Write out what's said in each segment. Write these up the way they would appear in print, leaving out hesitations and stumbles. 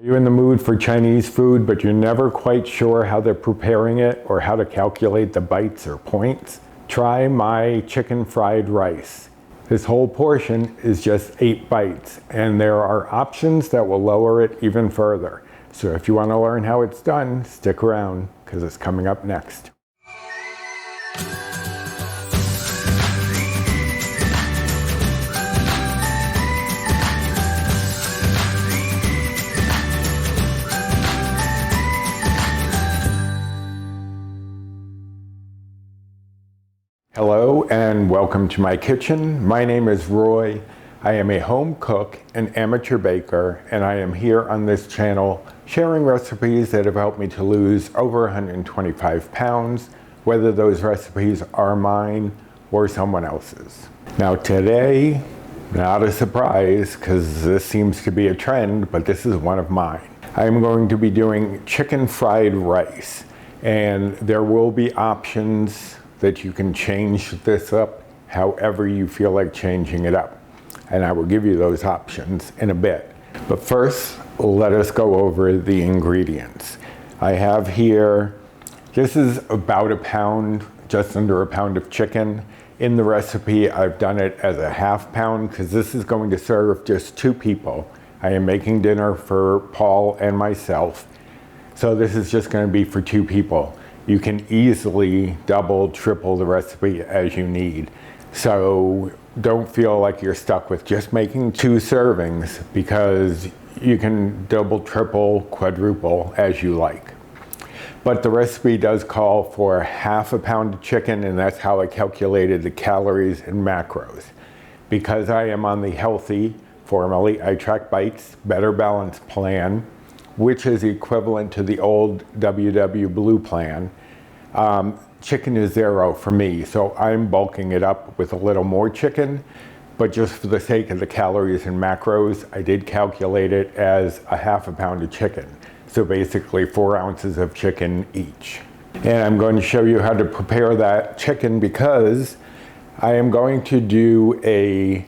Are you in the mood for Chinese food, but you're never quite sure how they're preparing it or how to calculate the bites or points? Try my chicken fried rice. This whole portion is just 8 bites, and there are options that will lower it even further. So if you want to learn how it's done, stick around, because it's coming up next. Hello and welcome to my kitchen. My name is Roy. I am a home cook and amateur baker, and I am here on this channel sharing recipes that have helped me to lose over 125 pounds, whether those recipes are mine or someone else's. Now today, not a surprise because this seems to be a trend, but this is one of mine. I am going to be doing chicken fried rice, and there will be options that you can change this up however you feel like changing it up. And I will give you those options in a bit. But first, let us go over the ingredients. I have here, this is about a pound, just under a pound of chicken. In the recipe, I've done it as a ½ pound because this is going to serve just 2 people. I am making dinner for Paul and myself. So this is just going to be for 2 people. You can easily double, triple the recipe as you need. So don't feel like you're stuck with just making 2 servings, because you can double, triple, quadruple as you like. But the recipe does call for ½ pound of chicken, and that's how I calculated the calories and macros. Because I am on the Healthi, formerly iTrackBites, Better Balance plan, which is equivalent to the old WW Blue plan. Chicken is 0 for me, so I'm bulking it up with a little more chicken, but just for the sake of the calories and macros, I did calculate it as a ½ pound of chicken. So basically 4 ounces of chicken each. And I'm going to show you how to prepare that chicken because I am going to do a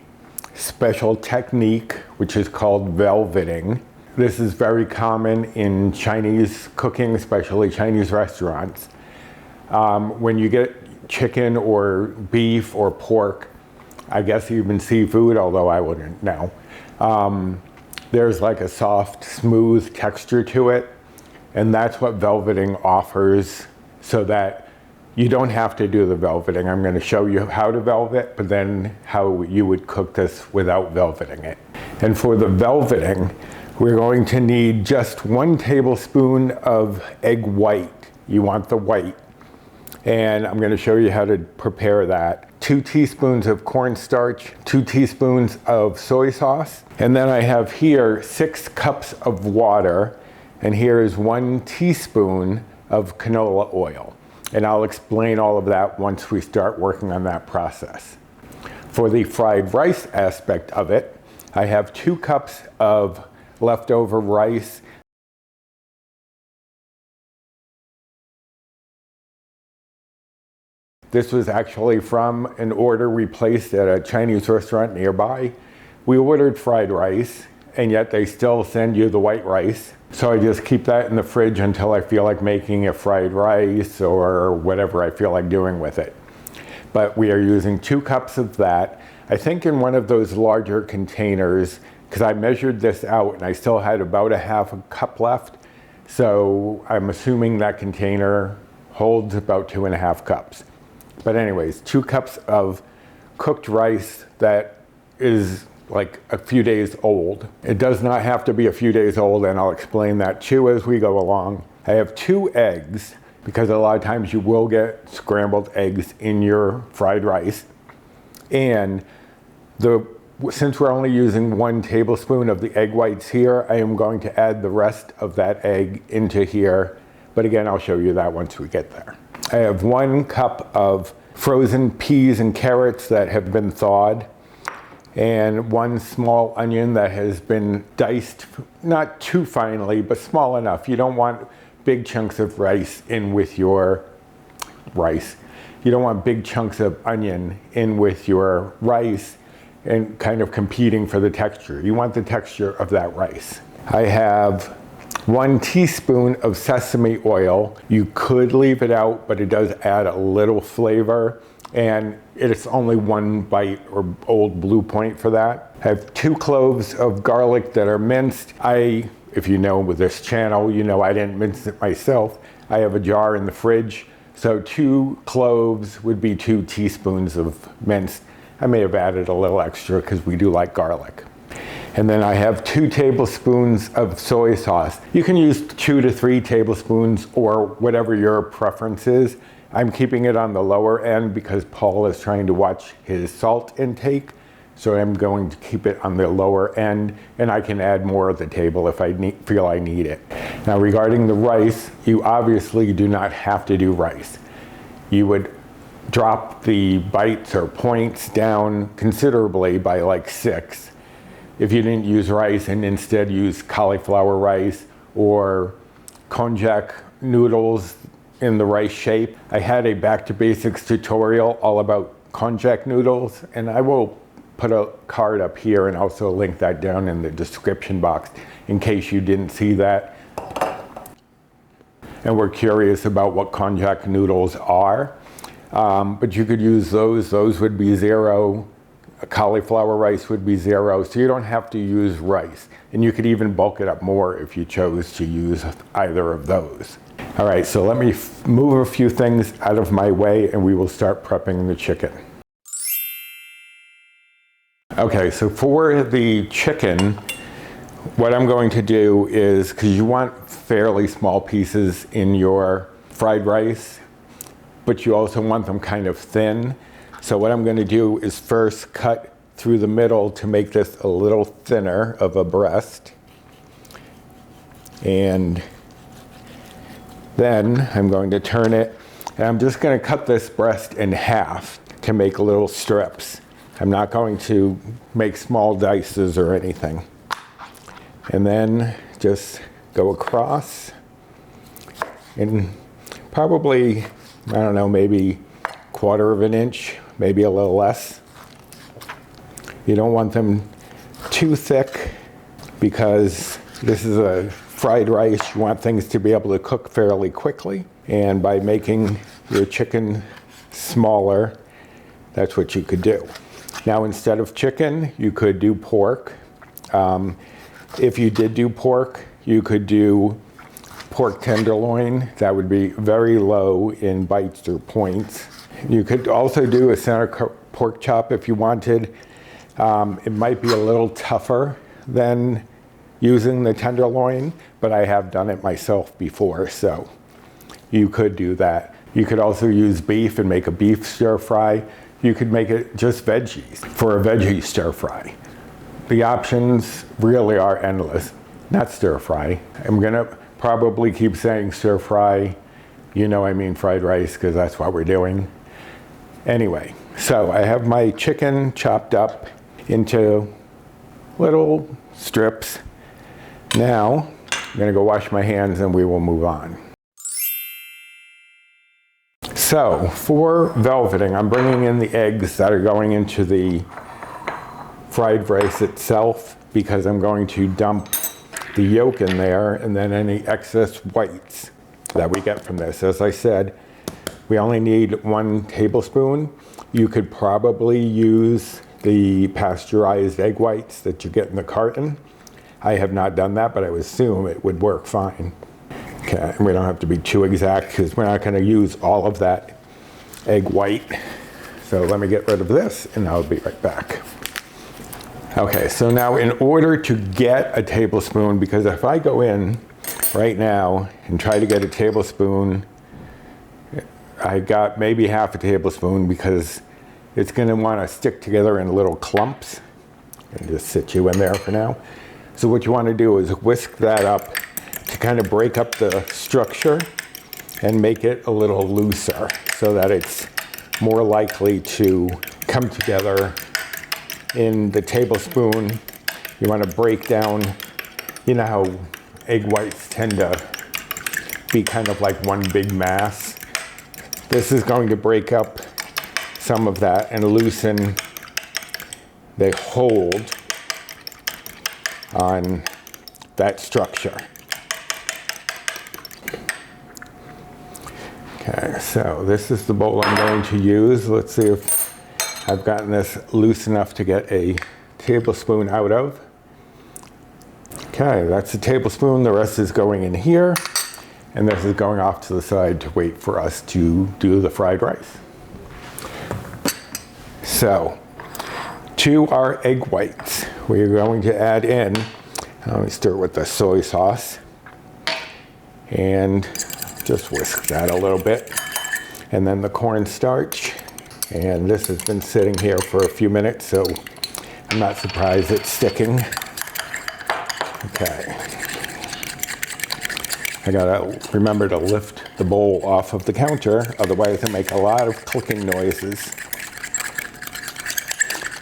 special technique which is called velveting. This is very common in Chinese cooking, especially Chinese restaurants. When you get chicken or beef or pork, I guess even seafood, although I wouldn't know, there's like a soft, smooth texture to it. And that's what velveting offers, so that you don't have to do the velveting. I'm going to show you how to velvet, but then how you would cook this without velveting it. And for the velveting, we're going to need just 1 tablespoon of egg white. You want the white. And I'm going to show you how to prepare that. 2 teaspoons of cornstarch, 2 teaspoons of soy sauce. And then I have here 6 cups of water. And here is 1 teaspoon of canola oil. And I'll explain all of that once we start working on that process. For the fried rice aspect of it, I have 2 cups of leftover rice. This was actually from an order we placed at a Chinese restaurant nearby. We ordered fried rice, and yet they still send you the white rice. So I just keep that in the fridge until I feel like making a fried rice or whatever I feel like doing with it. But we are using 2 cups of that. I think in one of those larger containers, because I measured this out and I still had about a ½ cup left. So I'm assuming that container holds about 2½ cups. But anyways, 2 cups of cooked rice that is like a few days old. It does not have to be a few days old, and I'll explain that too as we go along. I have 2 eggs, because a lot of times you will get scrambled eggs in your fried rice. And since we're only using 1 tablespoon of the egg whites here, I am going to add the rest of that egg into here. But again, I'll show you that once we get there. I have 1 cup of frozen peas and carrots that have been thawed, and 1 small onion that has been diced, not too finely, but small enough. You don't want big chunks of rice in with your rice. You don't want big chunks of onion in with your rice and kind of competing for the texture. You want the texture of that rice. I have 1 teaspoon of sesame oil. You could leave it out, but it does add a little flavor, and it's only 1 bite or Old Blue Point for that. I have 2 cloves of garlic that are minced. If you know with this channel, you know I didn't mince it myself. I have a jar in the fridge, so 2 cloves would be 2 teaspoons of minced. I may have added a little extra because we do like garlic. And then I have 2 tablespoons of soy sauce. You can use 2 to 3 tablespoons or whatever your preference is. I'm keeping it on the lower end because Paul is trying to watch his salt intake. So I'm going to keep it on the lower end, and I can add more at the table if I feel I need it. Now regarding the rice, you obviously do not have to do rice. You would drop the bites or points down considerably by like 6 if you didn't use rice and instead use cauliflower rice or Konjac noodles in the rice shape. I had a back to basics tutorial all about Konjac noodles, and I will put a card up here and also link that down in the description box in case you didn't see that and were curious about what Konjac noodles are. But you could use those. Those would be 0. Cauliflower rice would be 0, so you don't have to use rice. And you could even bulk it up more if you chose to use either of those. All right, so let me move a few things out of my way and we will start prepping the chicken. Okay, so for the chicken, what I'm going to do is, because you want fairly small pieces in your fried rice, but you also want them kind of thin. So what I'm going to do is first cut through the middle to make this a little thinner of a breast. And then I'm going to turn it, and I'm just going to cut this breast in half to make little strips. I'm not going to make small dices or anything. And then just go across and probably, I don't know, maybe 1/4 of an inch, maybe a little less. You don't want them too thick because this is a fried rice. You want things to be able to cook fairly quickly. And by making your chicken smaller, that's what you could do. Now, instead of chicken, you could do pork. If you did do pork, you could do pork tenderloin. That would be very low in bites or points. You could also do a center pork chop if you wanted. It might be a little tougher than using the tenderloin, but I have done it myself before, so you could do that. You could also use beef and make a beef stir fry. You could make it just veggies for a veggie stir fry. The options really are endless. Not stir fry. I'm gonna probably keep saying stir fry. You know I mean fried rice because that's what we're doing. Anyway, so I have my chicken chopped up into little strips. Now, I'm gonna go wash my hands and we will move on. So, for velveting, I'm bringing in the eggs that are going into the fried rice itself because I'm going to dump the yolk in there and then any excess whites that we get from this. As I said, we only need 1 tablespoon. You could probably use the pasteurized egg whites that you get in the carton. I have not done that, but I would assume it would work fine. Okay, we don't have to be too exact because we're not going to use all of that egg white. So let me get rid of this and I'll be right back. Okay, so now in order to get a tablespoon, because if I go in right now and try to get a tablespoon, I got maybe half a tablespoon because it's going to want to stick together in little clumps. And just sit you in there for now. So what you want to do is whisk that up to kind of break up the structure and make it a little looser so that it's more likely to come together in the tablespoon. You want to break down, you know how egg whites tend to be kind of like one big mass. This is going to break up some of that and loosen the hold on that structure. Okay, so this is the bowl I'm going to use. Let's see if I've gotten this loose enough to get a tablespoon out of. Okay, that's a tablespoon. The rest is going in here. And this is going off to the side to wait for us to do the fried rice. So, to our egg whites, we're going to add in, let me stir with the soy sauce. And just whisk that a little bit. And then the cornstarch. And this has been sitting here for a few minutes, so I'm not surprised it's sticking. Okay. I gotta remember to lift the bowl off of the counter, otherwise I make a lot of clicking noises.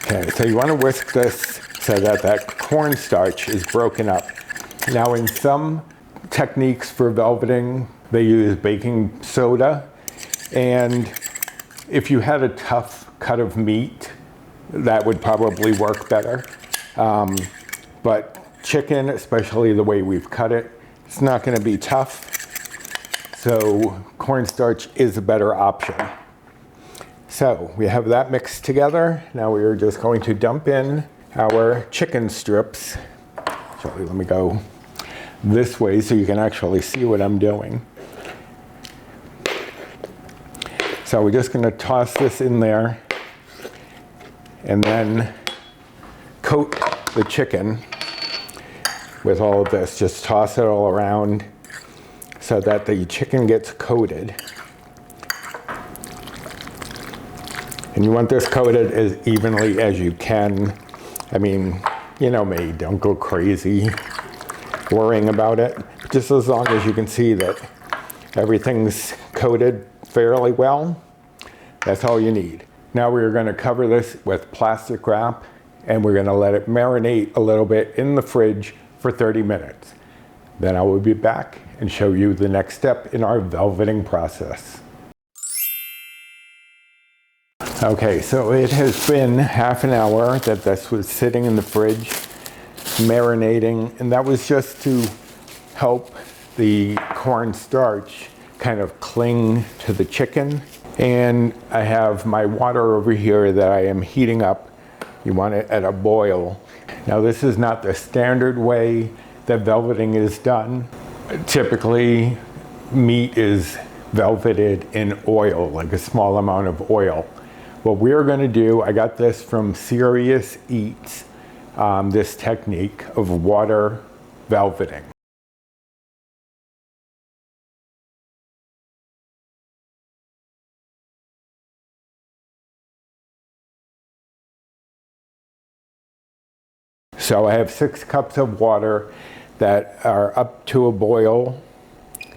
Okay, so you wanna whisk this so that that cornstarch is broken up. Now in some techniques for velveting, they use baking soda, and if you had a tough cut of meat, that would probably work better. But chicken, especially the way we've cut it, it's not going to be tough, so cornstarch is a better option. So we have that mixed together. Now we are just going to dump in our chicken strips. Actually, let me go this way so you can actually see what I'm doing. So we're just going to toss this in there and then coat the chicken with all of this. Just toss it all around so that the chicken gets coated. And you want this coated as evenly as you can. I mean, you know me, don't go crazy worrying about it. Just as long as you can see that everything's coated fairly well, that's all you need. Now we're going to cover this with plastic wrap and we're going to let it marinate a little bit in the fridge for 30 minutes. Then I will be back and show you the next step in our velveting process. Okay, so it has been half an hour that this was sitting in the fridge, marinating, and that was just to help the cornstarch kind of cling to the chicken. And I have my water over here that I am heating up. You want it at a boil. Now this is not the standard way that velveting is done. Typically, meat is velveted in oil, like a small amount of oil. What we're gonna do, I got this from Serious Eats, this technique of water velveting. So I have 6 cups of water that are up to a boil,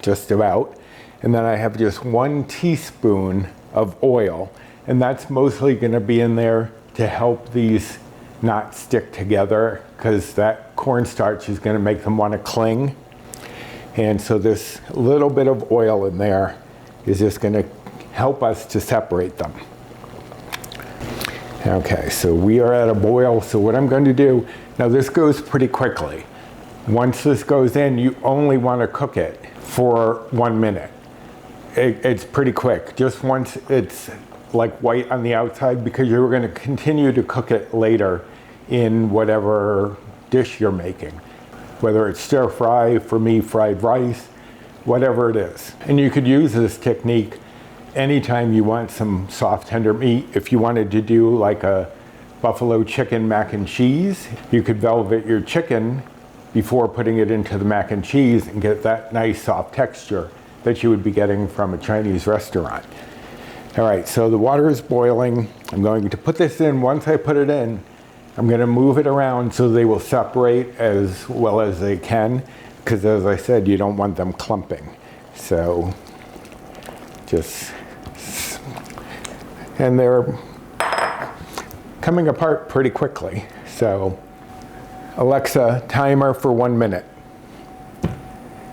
just about. And then I have just 1 teaspoon of oil. And that's mostly gonna be in there to help these not stick together, because that cornstarch is gonna make them wanna cling. And so this little bit of oil in there is just gonna help us to separate them. Okay, so we are at a boil, so what I'm going to do, now this goes pretty quickly. Once this goes in, you only want to cook it for 1 minute. It's pretty quick, just once it's like white on the outside, because you're going to continue to cook it later in whatever dish you're making. Whether it's stir fry, for me fried rice, whatever it is. And you could use this technique anytime you want some soft tender meat. If you wanted to do like a buffalo chicken mac and cheese, you could velvet your chicken before putting it into the mac and cheese and get that nice soft texture that you would be getting from a Chinese restaurant. All right, so the water is boiling. I'm going to put this in. Once I put it in, I'm going to move it around so they will separate as well as they can, because as I said, you don't want them clumping. So just, and they're coming apart pretty quickly. So Alexa, timer for 1 minute.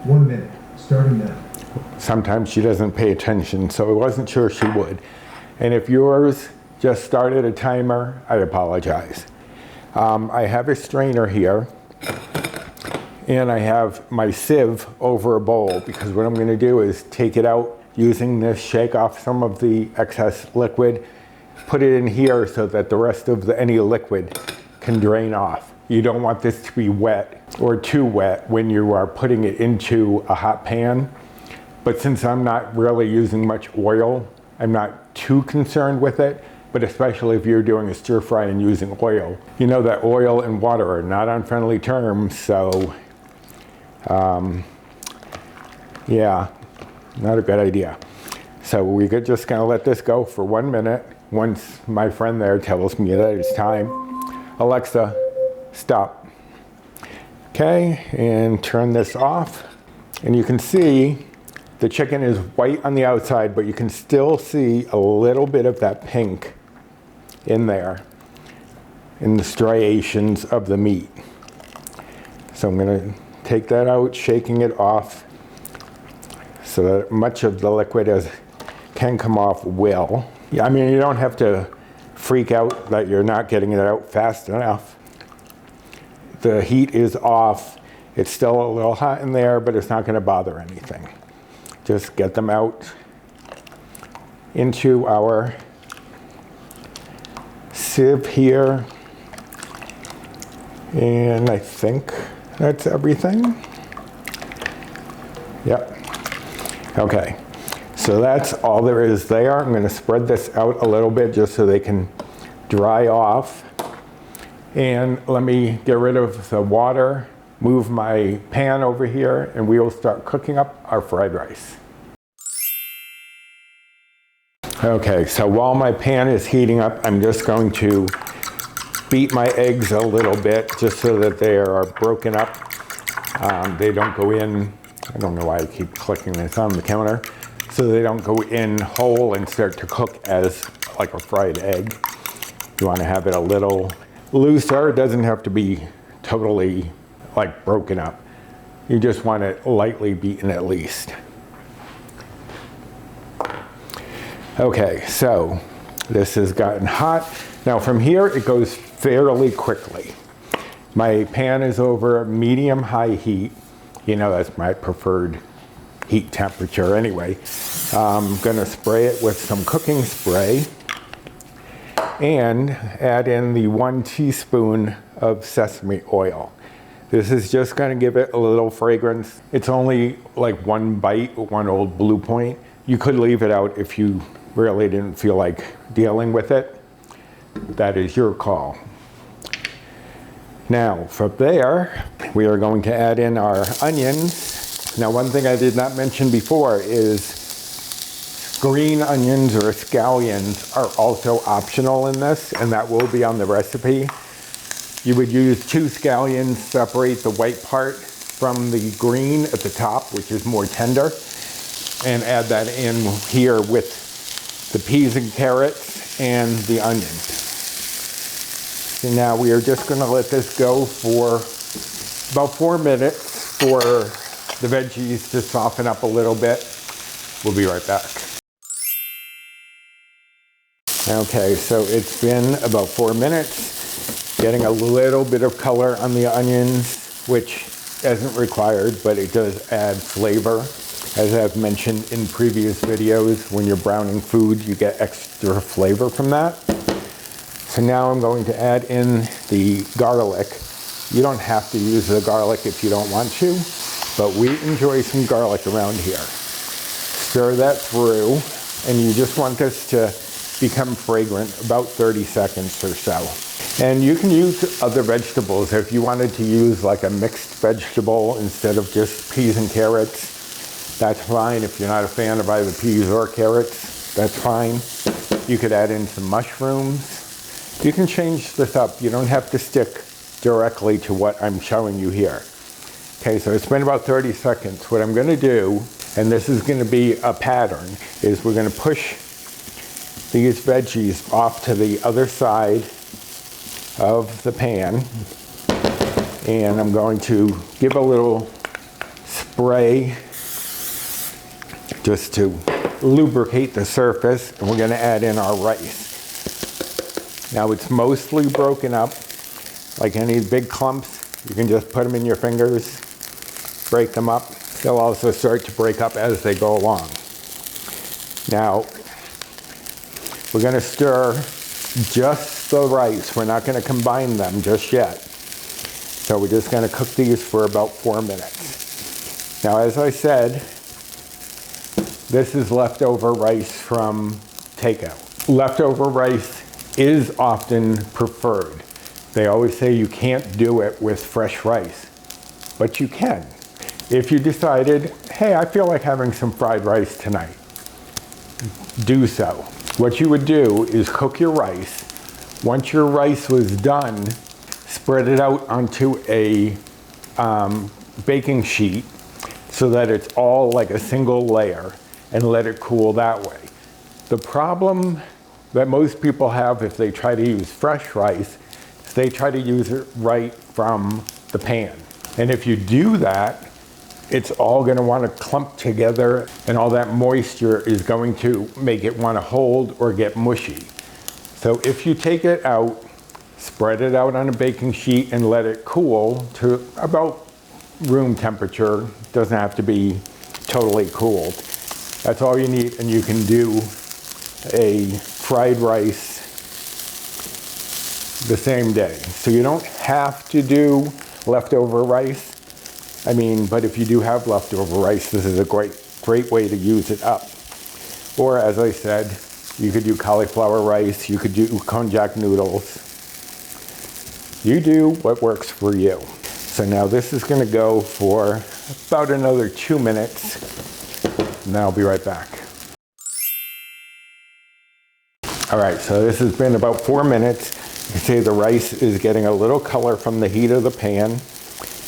1 minute, starting now. Sometimes she doesn't pay attention, so I wasn't sure she would. And if yours just started a timer, I apologize. I have a strainer here, and I have my sieve over a bowl, because what I'm going to do is take it out using this, shake off some of the excess liquid, put it in here so that the rest of any liquid can drain off. You don't want this to be wet or too wet when you are putting it into a hot pan. But since I'm not really using much oil, I'm not too concerned with it. But especially if you're doing a stir fry and using oil, you know that oil and water are not on friendly terms, so yeah, not a good idea. So we could just kind of let this go for 1 minute. Once my friend there tells me that it's time, Alexa, stop. Okay, and turn this off. And you can see the chicken is white on the outside, but you can still see a little bit of that pink in there, in the striations of the meat. So I'm gonna take that out, shaking it off so that much of the liquid as can come off will. Yeah, I mean, you don't have to freak out that you're not getting it out fast enough. The heat is off. It's still a little hot in there, but it's not gonna bother anything. Just get them out into our sieve here. And I think that's everything. Yep. Okay. So that's all there is there. I'm going to spread this out a little bit just so they can dry off. And let me get rid of the water, move my pan over here, and we will start cooking up our fried rice. Okay, so while my pan is heating up, I'm just going to beat my eggs a little bit just so that they are broken up. They don't go in, I don't know why I keep clicking this on the counter, so they don't go in whole and start to cook as like a fried egg. You want to have it a little looser. It doesn't have to be totally like broken up. You just want it lightly beaten at least. Okay, so this has gotten hot. Now from here it goes fairly quickly. My pan is over medium-high heat. You know, that's my preferred heat temperature anyway. I'm gonna spray it with some cooking spray and add in the 1 teaspoon of sesame oil. This is just gonna give it a little fragrance. It's only like 1 bite, 1 old Blue Point. You could leave it out if you really didn't feel like dealing with it. That is your call. Now, from there, we are going to add in our onions. Now, one thing I did not mention before is green onions or scallions are also optional in this, and that will be on the recipe. You would use 2 scallions, separate the white part from the green at the top, which is more tender, and add that in here with the peas and carrots and the onions. So now we are just going to let this go for about 4 minutes for the veggies to soften up a little bit. We'll be right back. Okay, so it's been about 4 minutes, getting a little bit of color on the onions, which isn't required, but it does add flavor. As I've mentioned in previous videos, when you're browning food, you get extra flavor from that. So now I'm going to add in the garlic. You don't have to use the garlic if you don't want to, but we enjoy some garlic around here. Stir that through, and you just want this to become fragrant about 30 seconds or so. And you can use other vegetables. If you wanted to use like a mixed vegetable instead of just peas and carrots, that's fine. If you're not a fan of either peas or carrots, that's fine. You could add in some mushrooms. You can change this up. You don't have to stick directly to what I'm showing you here. Okay, so it's been about 30 seconds. What I'm gonna do, and this is gonna be a pattern, is we're gonna push these veggies off to the other side of the pan. And I'm going to give a little spray just to lubricate the surface, and we're gonna add in our rice. Now it's mostly broken up. Like any big clumps, you can just put them in your fingers, break them up. They'll also start to break up as they go along. Now, we're going to stir just the rice. We're not going to combine them just yet. So we're just going to cook these for about 4 minutes. Now, as I said, this is leftover rice from takeout. Leftover rice is often preferred. They always say you can't do it with fresh rice, but you can. If you decided, hey, I feel like having some fried rice tonight, do so. What you would do is cook your rice. Once your rice was done, spread it out onto a baking sheet so that it's all like a single layer and let it cool that way. The problem that most people have if they try to use fresh rice is they try to use it right from the pan. And if you do that, it's all going to want to clump together and all that moisture is going to make it want to hold or get mushy. So if you take it out, spread it out on a baking sheet and let it cool to about room temperature. Doesn't have to be totally cooled. That's all you need, and you can do a fried rice the same day. So you don't have to do leftover rice. I mean, but if you do have leftover rice, this is a great way to use it up. Or as I said, you could do cauliflower rice, you could do Konjac noodles. You do what works for you. So now this is going to go for about another 2 minutes, and then I'll be right back. All right, so this has been about 4 minutes. You can see the rice is getting a little color from the heat of the pan,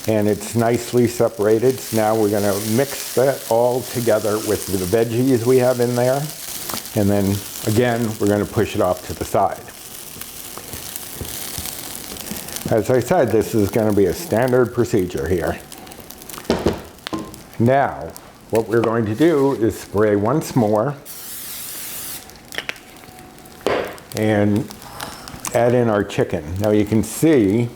and it's nicely separated. So now we're going to mix that all together with the veggies we have in there, and then again we're going to push it off to the side. As I said, this is going to be a standard procedure here. Now, what we're going to do is spray once more and add in our chicken. Now you can see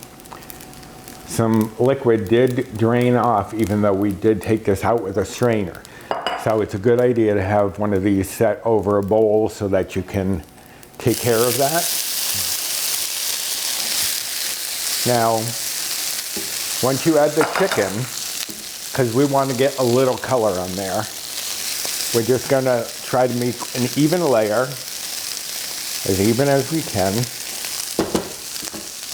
some liquid did drain off even though we did take this out with a strainer. So it's a good idea to have one of these set over a bowl so that you can take care of that. Now, once you add the chicken, because we want to get a little color on there, we're just going to try to make an even layer, as even as we can,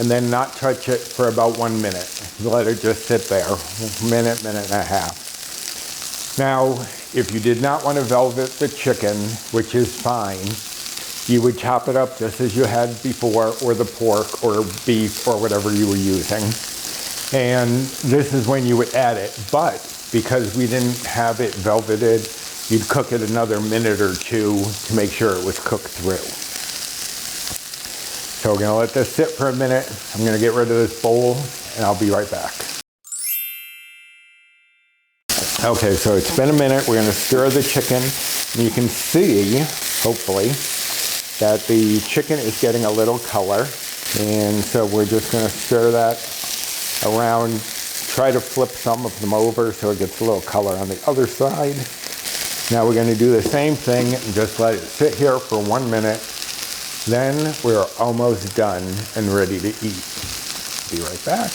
and then not touch it for about 1 minute. Let it just sit there, minute and a half. Now, if you did not want to velvet the chicken, which is fine, you would chop it up just as you had before, or the pork or beef or whatever you were using. And this is when you would add it. But because we didn't have it velveted, you'd cook it another minute or two to make sure it was cooked through. So we're gonna let this sit for a minute. I'm gonna get rid of this bowl and I'll be right back. Okay, so it's been a minute. We're gonna stir the chicken. And you can see, hopefully, that the chicken is getting a little color. And so we're just gonna stir that around, try to flip some of them over so it gets a little color on the other side. Now we're gonna do the same thing and just let it sit here for 1 minute. Then we're almost done and ready to eat. Be right back.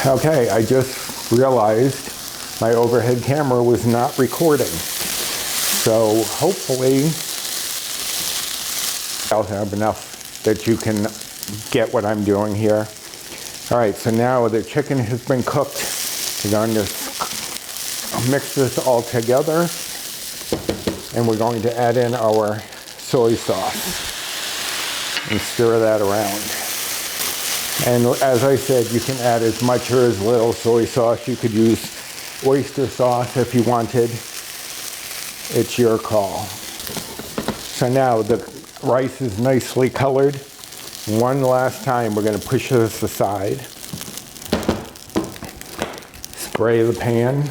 Okay, I just realized my overhead camera was not recording. So hopefully I'll have enough that you can get what I'm doing here. All right, so now the chicken has been cooked. We're going to mix this all together. And we're going to add in our soy sauce and stir that around. And as I said, you can add as much or as little soy sauce. You could use oyster sauce if you wanted. It's your call. So now the rice is nicely colored. One last time, we're going to push this aside. Spray the pan.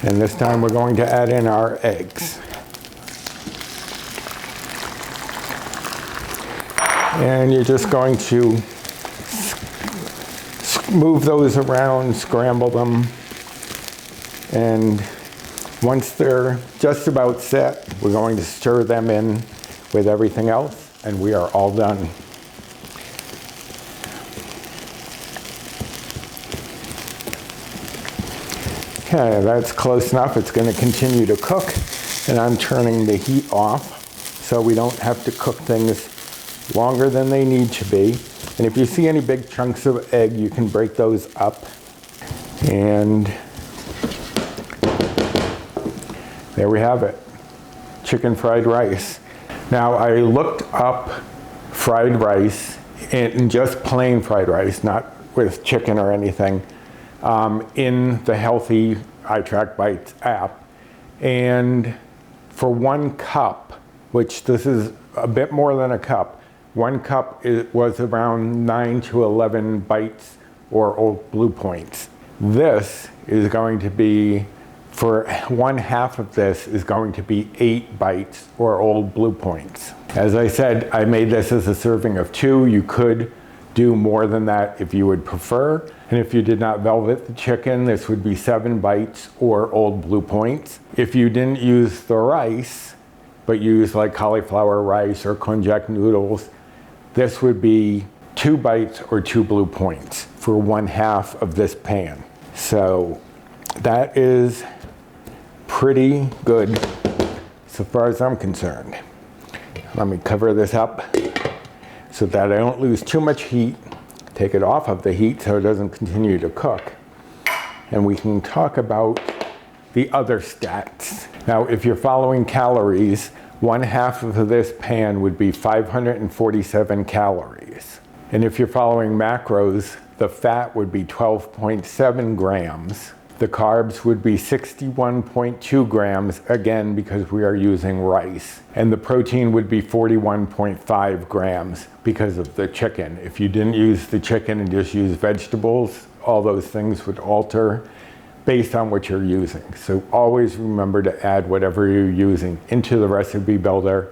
And this time we're going to add in our eggs. And you're just going to move those around, scramble them, and once they're just about set, we're going to stir them in with everything else, and we are all done. Okay, that's close enough. It's going to continue to cook, and I'm turning the heat off so we don't have to cook things longer than they need to be. And if you see any big chunks of egg, you can break those up. And there we have it, chicken fried rice. Now I looked up fried rice, and just plain fried rice, not with chicken or anything, in the Healthi iTrackBites app. And for 1 cup, which this is a bit more than a cup, 1 cup was around 9 to 11 bites or old blue points. This is going to be, for 1/2 of this is going to be 8 bites or old blue points. As I said, I made this as a serving of 2. You could do more than that if you would prefer. And if you did not velvet the chicken, this would be 7 bites or old blue points. If you didn't use the rice, but use like cauliflower rice or Konjac noodles, this would be 2 bites or 2 blue points for 1/2 of this pan. So that is pretty good so far as I'm concerned. Let me cover this up so that I don't lose too much heat. Take it off of the heat so it doesn't continue to cook. And we can talk about the other stats. Now, if you're following calories, 1/2 of this pan would be 547 calories. And if you're following macros, the fat would be 12.7 grams. The carbs would be 61.2 grams, again, because we are using rice. And the protein would be 41.5 grams because of the chicken. If you didn't use the chicken and just use vegetables, all those things would alter based on what you're using. So always remember to add whatever you're using into the recipe builder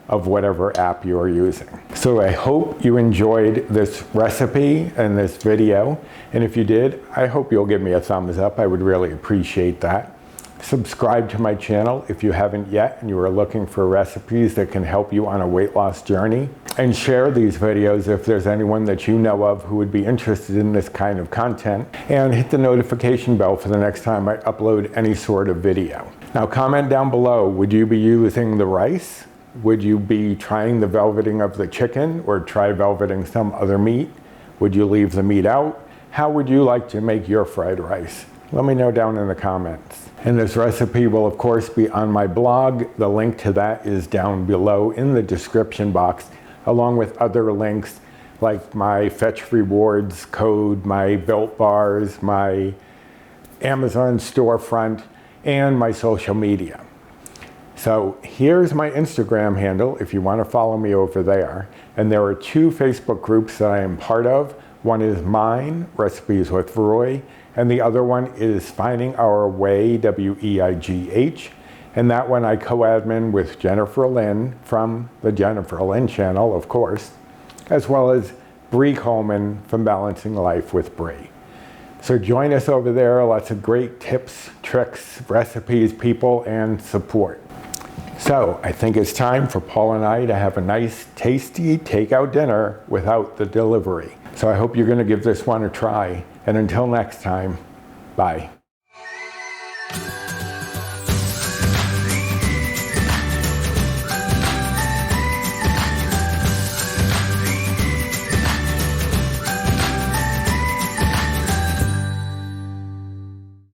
of whatever app you are using. So I hope you enjoyed this recipe and this video. And if you did, I hope you'll give me a thumbs up. I would really appreciate that. Subscribe to my channel if you haven't yet and you are looking for recipes that can help you on a weight loss journey. And share these videos if there's anyone that you know of who would be interested in this kind of content. And hit the notification bell for the next time I upload any sort of video. Now comment down below, would you be using the rice? Would you be trying the velveting of the chicken or try velveting some other meat? Would you leave the meat out? How would you like to make your fried rice? Let me know down in the comments. And this recipe will of course be on my blog. The link to that is down below in the description box, along with other links like my Fetch Rewards code, my Built Bars, my Amazon storefront, and my social media. So here's my Instagram handle if you want to follow me over there. And there are 2 Facebook groups that I am part of. One is mine, Recipes with Roy, and the other one is Finding Our Way, WEIGH. And that one I co-admin with Jennifer Lynn from the Jennifer Lynn channel, of course, as well as Bree Coleman from Balancing Life with Bree. So join us over there. Lots of great tips, tricks, recipes, people, and support. So I think it's time for Paul and I to have a nice, tasty takeout dinner without the delivery. So I hope you're going to give this one a try. And until next time, bye.